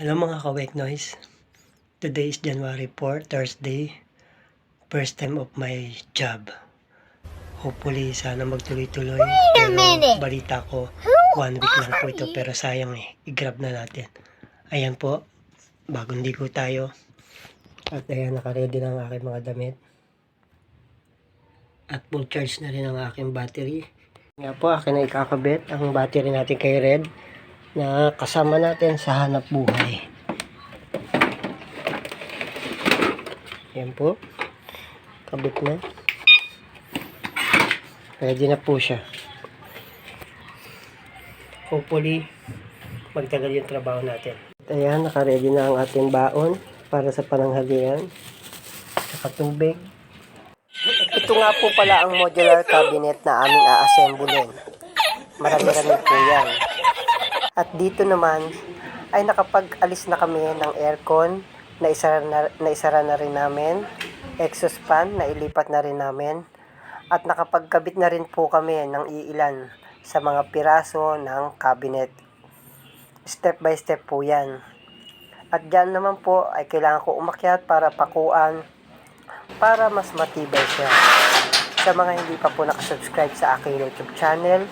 Hello mga ka-Wake Noise. Today is January 4, Thursday. First time of my job. Hopefully, sana magtuloy-tuloy. Pero balita ko, 1 week lang po ito. Pero sayang i-grab na natin. Ayan po, bagong ligo tayo. At ayan, nakaready na ang aking mga damit. At full charge na rin ang aking battery. Nga po, akin na ikakabit ang battery natin kay Red na kasama natin sa hanap buhay. Yan po. Kabit na. Ready na po siya. Hopefully, magtagal yung trabaho natin. Ayan, naka-ready na ang ating baon para sa pananghalian. Saka tubig. Ito nga po pala ang modular cabinet na aming a-assemblein. Marami-rami po yan. At dito naman, ay nakapag-alis na kami ng aircon. Naisara na rin namin. Exhaust fan, nailipat na rin namin. At nakapagkabit na rin po kami ng iilan sa mga piraso ng cabinet. Step by step po yan. At dyan naman po ay kailangan ko umakyat para pakuan para mas matibay siya. Sa mga hindi pa po nakasubscribe sa aking YouTube channel,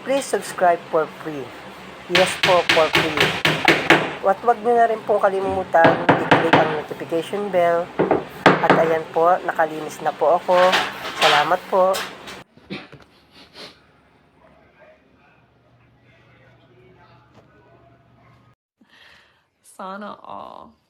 please subscribe for free. Yes po, for free. At wag nyo na rin pong kalimutan i-click ang notification bell. At ayan po, nakalinis na po ako. Salamat po. Sana all.